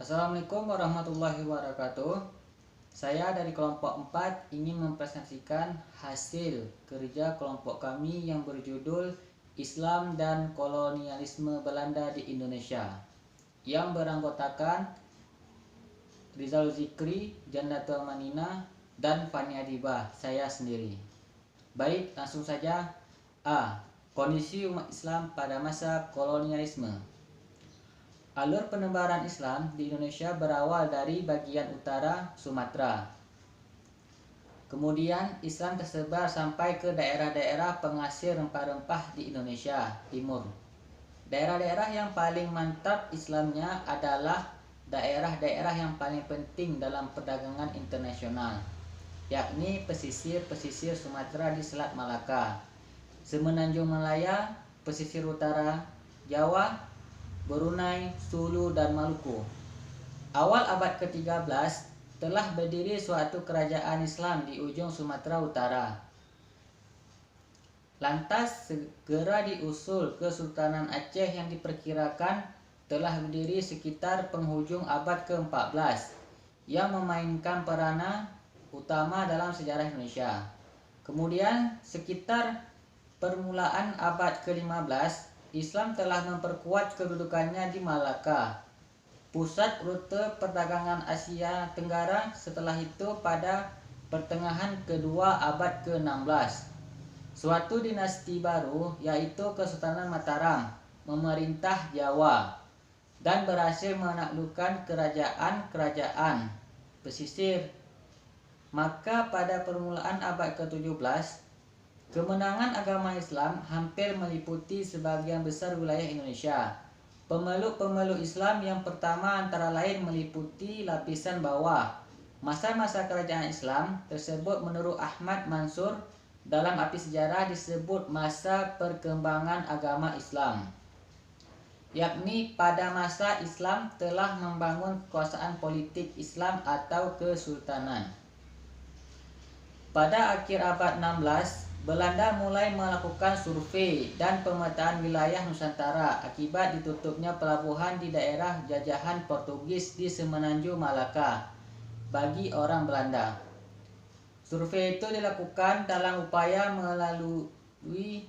Assalamualaikum warahmatullahi wabarakatuh. Saya dari kelompok 4 ingin mempresentasikan hasil kerja kelompok kami yang berjudul Islam dan Kolonialisme Belanda di Indonesia, yang beranggotakan Rizal Zikri, Jannatul Manina, dan Fani Adibah, saya sendiri. Baik, langsung saja. A. Kondisi umat Islam pada masa kolonialisme. Alur penebaran Islam di Indonesia berawal dari bagian utara Sumatera. Kemudian Islam tersebar sampai ke daerah-daerah penghasil rempah-rempah di Indonesia Timur. Daerah-daerah yang paling mantap Islamnya adalah daerah-daerah yang paling penting dalam perdagangan internasional, yakni pesisir-pesisir Sumatera di Selat Malaka, Semenanjung Malaya, pesisir utara Jawa, Brunei, Sulu, dan Maluku. Awal abad ke-13 telah berdiri suatu kerajaan Islam di ujung Sumatera Utara. Lantas segera diusul Kesultanan Aceh yang diperkirakan telah berdiri sekitar penghujung abad ke-14 yang memainkan peranan utama dalam sejarah Indonesia. Kemudian sekitar permulaan abad ke-15 Islam telah memperkuat kedudukannya di Malaka, pusat rute perdagangan Asia Tenggara. Setelah itu pada pertengahan kedua abad ke-16, suatu dinasti baru yaitu Kesultanan Mataram memerintah Jawa dan berhasil menaklukkan kerajaan-kerajaan pesisir. Maka pada permulaan abad ke-17, kemenangan agama Islam hampir meliputi sebagian besar wilayah Indonesia. Pemeluk-pemeluk Islam yang pertama antara lain meliputi lapisan bawah. Masa-masa kerajaan Islam tersebut menurut Ahmad Mansur dalam Api Sejarah disebut masa perkembangan agama Islam, yakni pada masa Islam telah membangun kekuasaan politik Islam atau kesultanan. Pada akhir abad 16, Belanda mulai melakukan survei dan pemetaan wilayah Nusantara akibat ditutupnya pelabuhan di daerah jajahan Portugis di Semenanjung Malaka bagi orang Belanda. Survei itu dilakukan dalam upaya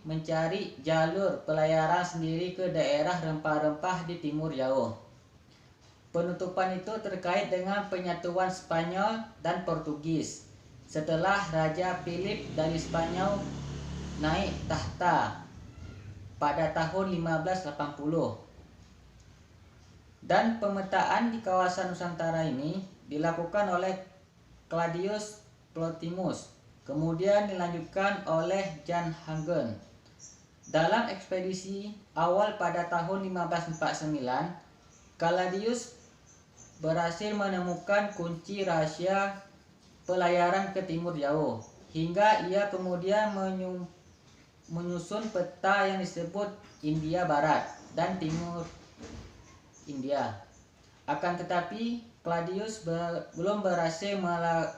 mencari jalur pelayaran sendiri ke daerah rempah-rempah di Timur Jauh. Penutupan itu terkait dengan penyatuan Spanyol dan Portugis setelah Raja Philip dari Spanyol naik tahta pada tahun 1580. Dan pemetaan di kawasan Nusantara ini dilakukan oleh Claudius Plotimus, kemudian dilanjutkan oleh Jan Hagen. Dalam ekspedisi awal pada tahun 1549, Claudius berhasil menemukan kunci rahasia pelayaran ke Timur Jauh, hingga ia kemudian menyusun peta yang disebut India Barat dan Timur India. Akan tetapi Claudius belum berhasil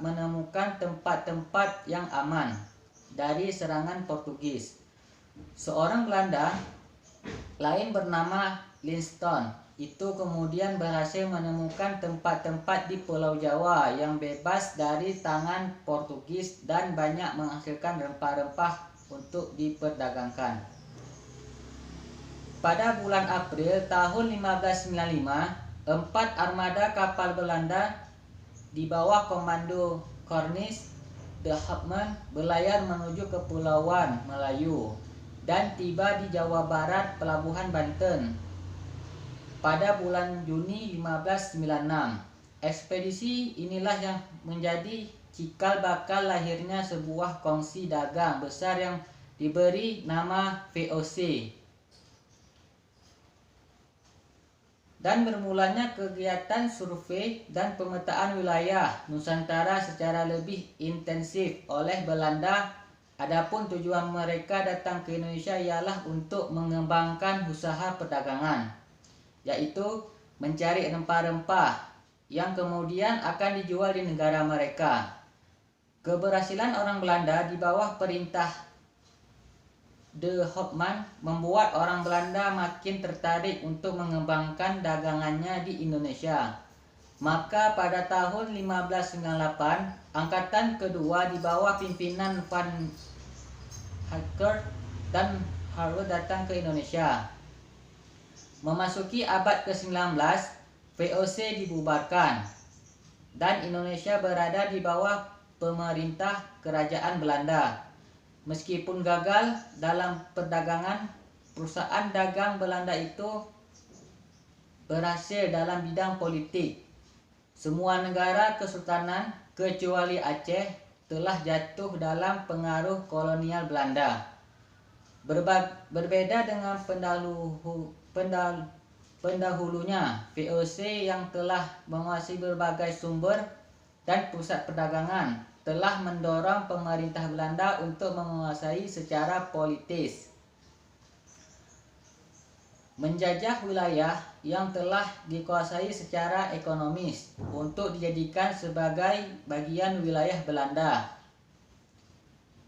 menemukan tempat-tempat yang aman dari serangan Portugis. Seorang Belanda lain bernama Livingstone itu kemudian berhasil menemukan tempat-tempat di Pulau Jawa yang bebas dari tangan Portugis dan banyak menghasilkan rempah-rempah untuk diperdagangkan. Pada bulan April tahun 1595, 4 armada kapal Belanda di bawah komando Cornelis de Houtman berlayar menuju Kepulauan Melayu dan tiba di Jawa Barat pelabuhan Banten pada bulan Juni 1596. Ekspedisi inilah yang menjadi cikal bakal lahirnya sebuah kongsi dagang besar yang diberi nama VOC. Dan bermulanya kegiatan survei dan pemetaan wilayah Nusantara secara lebih intensif oleh Belanda. Adapun tujuan mereka datang ke Indonesia ialah untuk mengembangkan usaha perdagangan, yaitu mencari rempah-rempah yang kemudian akan dijual di negara mereka. Keberhasilan orang Belanda di bawah perintah de Hoffmann membuat orang Belanda makin tertarik untuk mengembangkan dagangannya di Indonesia. Maka pada tahun 1598, angkatan kedua di bawah pimpinan Van Hacker dan Harwood datang ke Indonesia. Memasuki abad ke-19, VOC dibubarkan dan Indonesia berada di bawah pemerintah Kerajaan Belanda. Meskipun gagal dalam perdagangan, perusahaan dagang Belanda itu berhasil dalam bidang politik. Semua negara kesultanan kecuali Aceh telah jatuh dalam pengaruh kolonial Belanda. Berbeda dengan pendahulunya, VOC yang telah menguasai berbagai sumber dan pusat perdagangan telah mendorong pemerintah Belanda untuk menguasai secara politis, menjajah wilayah yang telah dikuasai secara ekonomis untuk dijadikan sebagai bagian wilayah Belanda.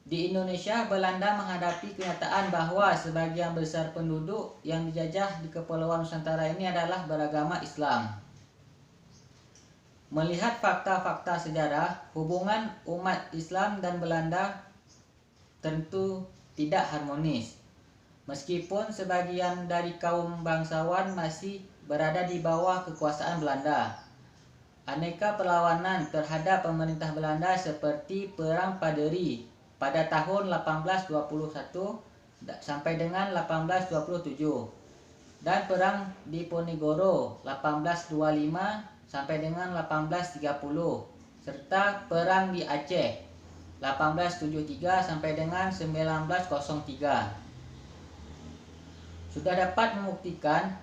Di Indonesia, Belanda menghadapi kenyataan bahwa sebagian besar penduduk yang dijajah di Kepulauan Nusantara ini adalah beragama Islam. Melihat fakta-fakta sejarah, hubungan umat Islam dan Belanda tentu tidak harmonis. Meskipun sebagian dari kaum bangsawan masih berada di bawah kekuasaan Belanda, aneka perlawanan terhadap pemerintah Belanda seperti Perang Paderi pada tahun 1821 sampai dengan 1827 dan Perang Diponegoro 1825 sampai dengan 1830 serta Perang di Aceh 1873 sampai dengan 1903. Sudah dapat membuktikan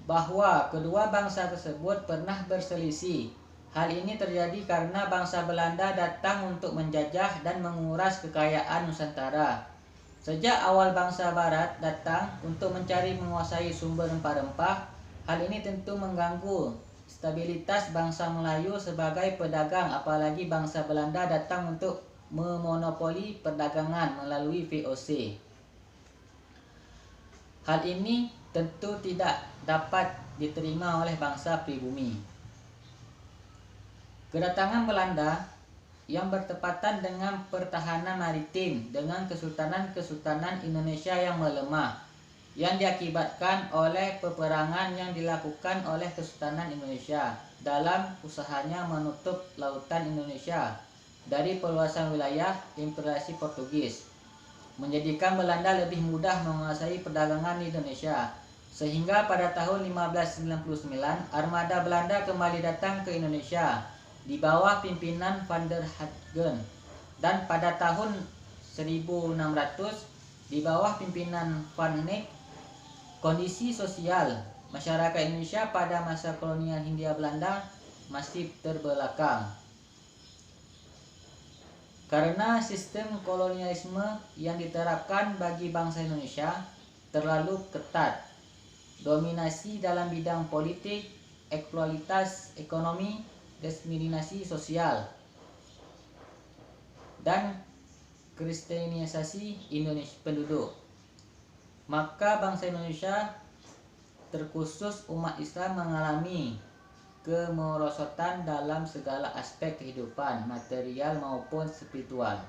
bahwa kedua bangsa tersebut pernah berselisih. Hal ini terjadi karena bangsa Belanda datang untuk menjajah dan menguras kekayaan Nusantara. Sejak awal bangsa Barat datang untuk mencari menguasai sumber rempah-rempah, hal ini tentu mengganggu stabilitas bangsa Melayu sebagai pedagang, apalagi bangsa Belanda datang untuk memonopoli perdagangan melalui VOC. Hal ini tentu tidak dapat diterima oleh bangsa pribumi. Kedatangan Belanda yang bertepatan dengan pertahanan maritim dengan kesultanan-kesultanan Indonesia yang melemah, yang diakibatkan oleh peperangan yang dilakukan oleh Kesultanan Indonesia dalam usahanya menutup lautan Indonesia dari perluasan wilayah imperialisasi Portugis, menjadikan Belanda lebih mudah menguasai perdagangan di Indonesia. Sehingga pada tahun 1599 armada Belanda kembali datang ke Indonesia di bawah pimpinan Van der Hagen, dan pada tahun 1600 di bawah pimpinan Van Eyck. Kondisi sosial masyarakat Indonesia pada masa kolonial Hindia Belanda masih terbelakang karena sistem kolonialisme yang diterapkan bagi bangsa Indonesia terlalu ketat. Dominasi dalam bidang politik, eksploitasi ekonomi, diskriminasi sosial, dan kristenisasi Indonesia penduduk. Maka bangsa Indonesia, terkhusus umat Islam, mengalami kemerosotan dalam segala aspek kehidupan material maupun spiritual.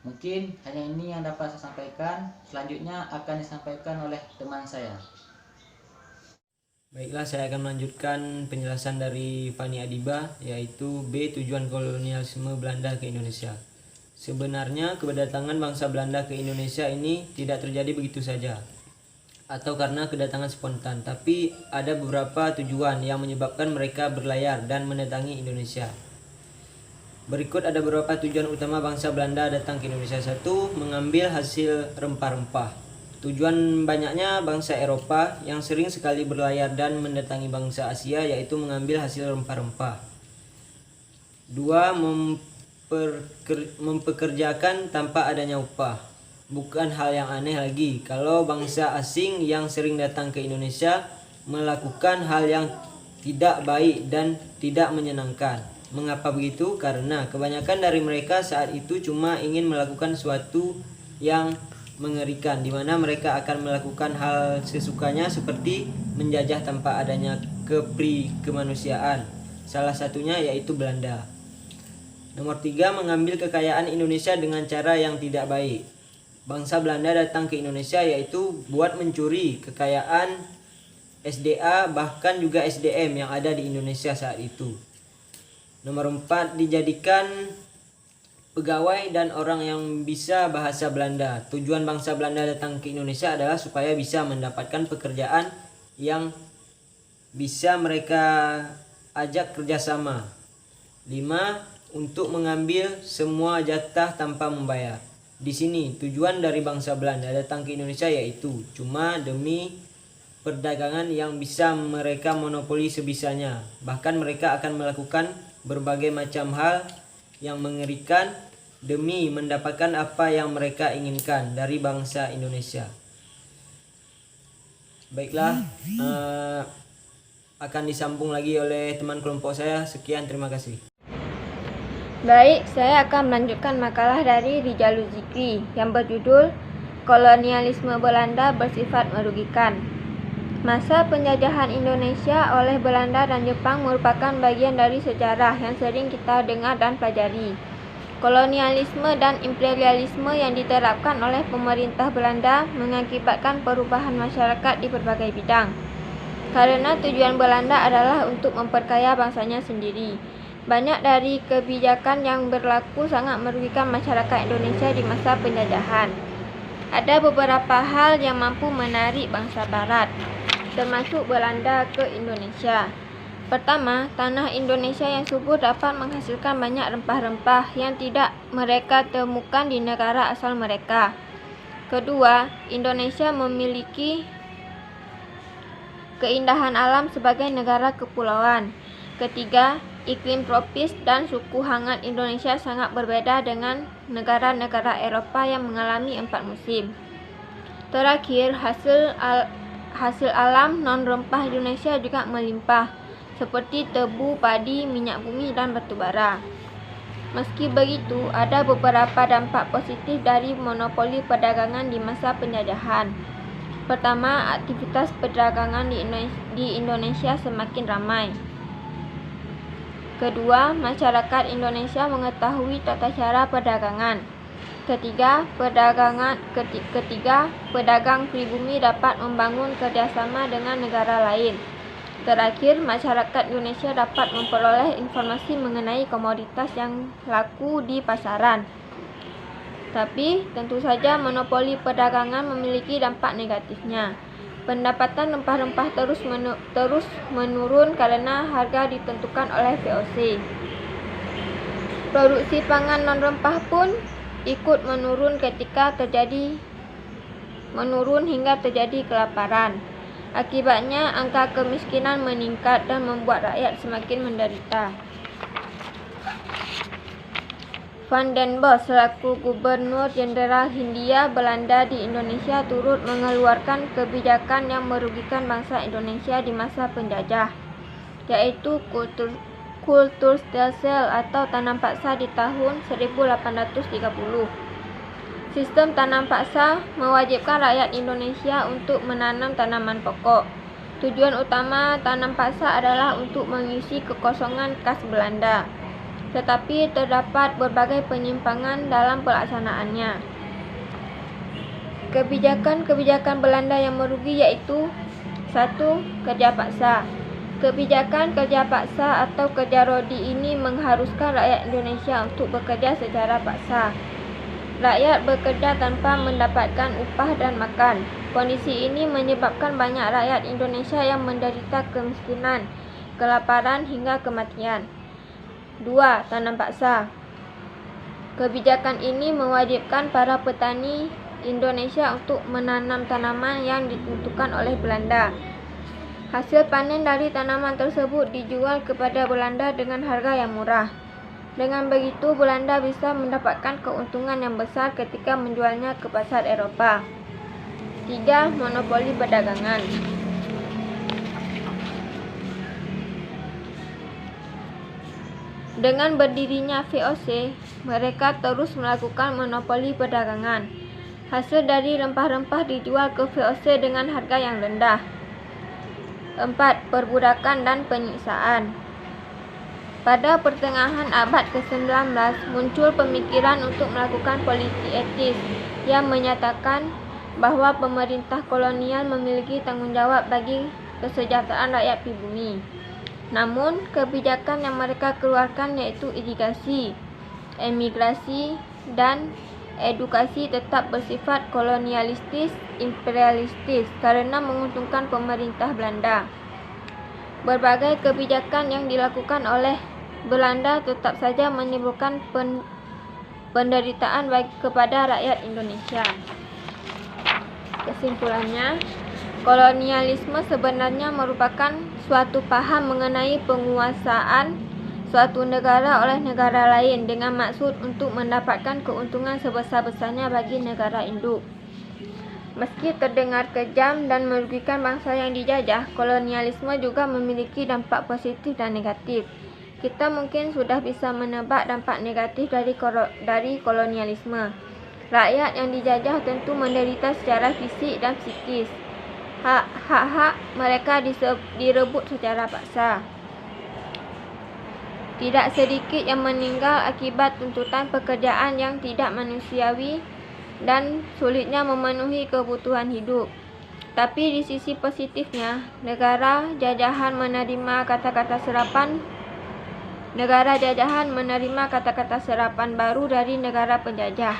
Mungkin hanya ini yang dapat saya sampaikan. Selanjutnya akan disampaikan oleh teman saya. Baiklah, saya akan melanjutkan penjelasan dari Fani Adiba, yaitu B. Tujuan kolonialisme Belanda ke Indonesia. Sebenarnya kedatangan bangsa Belanda ke Indonesia ini tidak terjadi begitu saja atau karena kedatangan spontan, tapi ada beberapa tujuan yang menyebabkan mereka berlayar dan mendatangi Indonesia. Berikut ada beberapa tujuan utama bangsa Belanda datang ke Indonesia. 1. Mengambil hasil rempah-rempah. Tujuan banyaknya bangsa Eropa yang sering sekali berlayar dan mendatangi bangsa Asia yaitu mengambil hasil rempah-rempah. 2. Mempekerjakan tanpa adanya upah. Bukan hal yang aneh lagi kalau bangsa asing yang sering datang ke Indonesia melakukan hal yang tidak baik dan tidak menyenangkan. Mengapa begitu? Karena kebanyakan dari mereka saat itu cuma ingin melakukan sesuatu yang mengerikan, di mana mereka akan melakukan hal sesukanya seperti menjajah tanpa adanya kemanusiaan. Salah satunya yaitu Belanda. Nomor 3, mengambil kekayaan Indonesia dengan cara yang tidak baik. Bangsa Belanda datang ke Indonesia yaitu buat mencuri kekayaan SDA bahkan juga SDM yang ada di Indonesia saat itu. Nomor 4, dijadikan pegawai dan orang yang bisa bahasa Belanda. Tujuan bangsa Belanda datang ke Indonesia adalah supaya bisa mendapatkan pekerjaan yang bisa mereka ajak kerjasama. 5, untuk mengambil semua jatah tanpa membayar. Di sini tujuan dari bangsa Belanda datang ke Indonesia yaitu cuma demi perdagangan yang bisa mereka monopoli sebisanya. Bahkan mereka akan melakukan berbagai macam hal yang mengerikan demi mendapatkan apa yang mereka inginkan dari bangsa Indonesia. Baiklah, akan disambung lagi oleh teman kelompok saya. Sekian, terima kasih. Baik, saya akan melanjutkan makalah dari Rizalul Zikri yang berjudul Kolonialisme Belanda Bersifat Merugikan. Masa penjajahan Indonesia oleh Belanda dan Jepang merupakan bagian dari sejarah yang sering kita dengar dan pelajari. Kolonialisme dan imperialisme yang diterapkan oleh pemerintah Belanda mengakibatkan perubahan masyarakat di berbagai bidang. Karena tujuan Belanda adalah untuk memperkaya bangsanya sendiri. Banyak dari kebijakan yang berlaku sangat merugikan masyarakat Indonesia di masa penjajahan. Ada beberapa hal yang mampu menarik bangsa Barat, termasuk Belanda, ke Indonesia. Pertama, tanah Indonesia yang subur dapat menghasilkan banyak rempah-rempah yang tidak mereka temukan di negara asal mereka. Kedua, Indonesia memiliki keindahan alam sebagai negara kepulauan. Ketiga, iklim tropis dan suhu hangat Indonesia sangat berbeda dengan negara-negara Eropa yang mengalami 4 musim. Terakhir, hasil alam non-rempah Indonesia juga melimpah, seperti tebu, padi, minyak bumi, dan batu bara. Meski begitu, ada beberapa dampak positif dari monopoli perdagangan di masa penjajahan. Pertama, aktivitas perdagangan di Indonesia semakin ramai. Kedua, masyarakat Indonesia mengetahui tata cara perdagangan. Ketiga, pedagang pribumi dapat membangun kerjasama dengan negara lain. Terakhir, masyarakat Indonesia dapat memperoleh informasi mengenai komoditas yang laku di pasaran. Tapi, tentu saja monopoli perdagangan memiliki dampak negatifnya. Pendapatan rempah-rempah terus menurun karena harga ditentukan oleh VOC. Produksi pangan non-rempah pun ikut menurun hingga terjadi kelaparan. Akibatnya, angka kemiskinan meningkat dan membuat rakyat semakin menderita. Van den Bosch selaku Gubernur Jenderal Hindia Belanda di Indonesia turut mengeluarkan kebijakan yang merugikan bangsa Indonesia di masa penjajah, yaitu Kulturstelsel atau tanam paksa di tahun 1830. Sistem tanam paksa mewajibkan rakyat Indonesia untuk menanam tanaman pokok. Tujuan utama tanam paksa adalah untuk mengisi kekosongan kas Belanda, tetapi terdapat berbagai penyimpangan dalam pelaksanaannya. Kebijakan Belanda yang merugi yaitu 1. Kerja paksa. Kebijakan kerja paksa atau kerja rodi ini mengharuskan rakyat Indonesia untuk bekerja secara paksa. Rakyat bekerja tanpa mendapatkan upah dan makan. Kondisi ini menyebabkan banyak rakyat Indonesia yang menderita kemiskinan, kelaparan hingga kematian. 2. Tanam paksa. Kebijakan ini mewajibkan para petani Indonesia untuk menanam tanaman yang ditentukan oleh Belanda. Hasil panen dari tanaman tersebut dijual kepada Belanda dengan harga yang murah. Dengan begitu, Belanda bisa mendapatkan keuntungan yang besar ketika menjualnya ke pasar Eropa. 3. Monopoli perdagangan. Dengan berdirinya VOC, mereka terus melakukan monopoli perdagangan. Hasil dari rempah-rempah dijual ke VOC dengan harga yang rendah. 4. Perbudakan dan penyiksaan. Pada pertengahan abad ke-19, muncul pemikiran untuk melakukan politik etis yang menyatakan bahwa pemerintah kolonial memiliki tanggung jawab bagi kesejahteraan rakyat pribumi. Namun, kebijakan yang mereka keluarkan yaitu irigasi, emigrasi, dan edukasi tetap bersifat kolonialistis, imperialistis karena menguntungkan pemerintah Belanda. Berbagai kebijakan yang dilakukan oleh Belanda tetap saja menimbulkan penderitaan kepada rakyat Indonesia. Kesimpulannya, kolonialisme sebenarnya merupakan suatu paham mengenai penguasaan suatu negara oleh negara lain dengan maksud untuk mendapatkan keuntungan sebesar-besarnya bagi negara induk. Meski terdengar kejam dan merugikan bangsa yang dijajah, kolonialisme juga memiliki dampak positif dan negatif. Kita mungkin sudah bisa menebak dampak negatif dari kolonialisme. Rakyat yang dijajah tentu menderita secara fisik dan psikis. Hak-hak mereka direbut secara paksa. Tidak sedikit yang meninggal akibat tuntutan pekerjaan yang tidak manusiawi dan sulitnya memenuhi kebutuhan hidup. Tapi di sisi positifnya, negara jajahan menerima kata-kata serapan baru dari negara penjajah.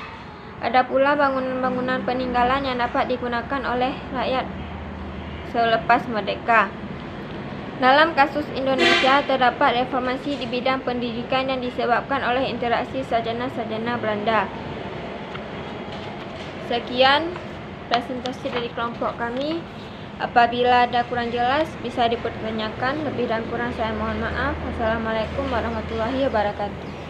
Ada pula bangunan-bangunan peninggalan yang dapat digunakan oleh rakyat selepas merdeka. Dalam kasus Indonesia, terdapat reformasi di bidang pendidikan yang disebabkan oleh interaksi sarjana-sarjana Belanda. Sekian presentasi dari kelompok kami. Apabila ada kurang jelas, bisa dipertanyakan. Lebih dan kurang saya mohon maaf. Wassalamualaikum warahmatullahi wabarakatuh.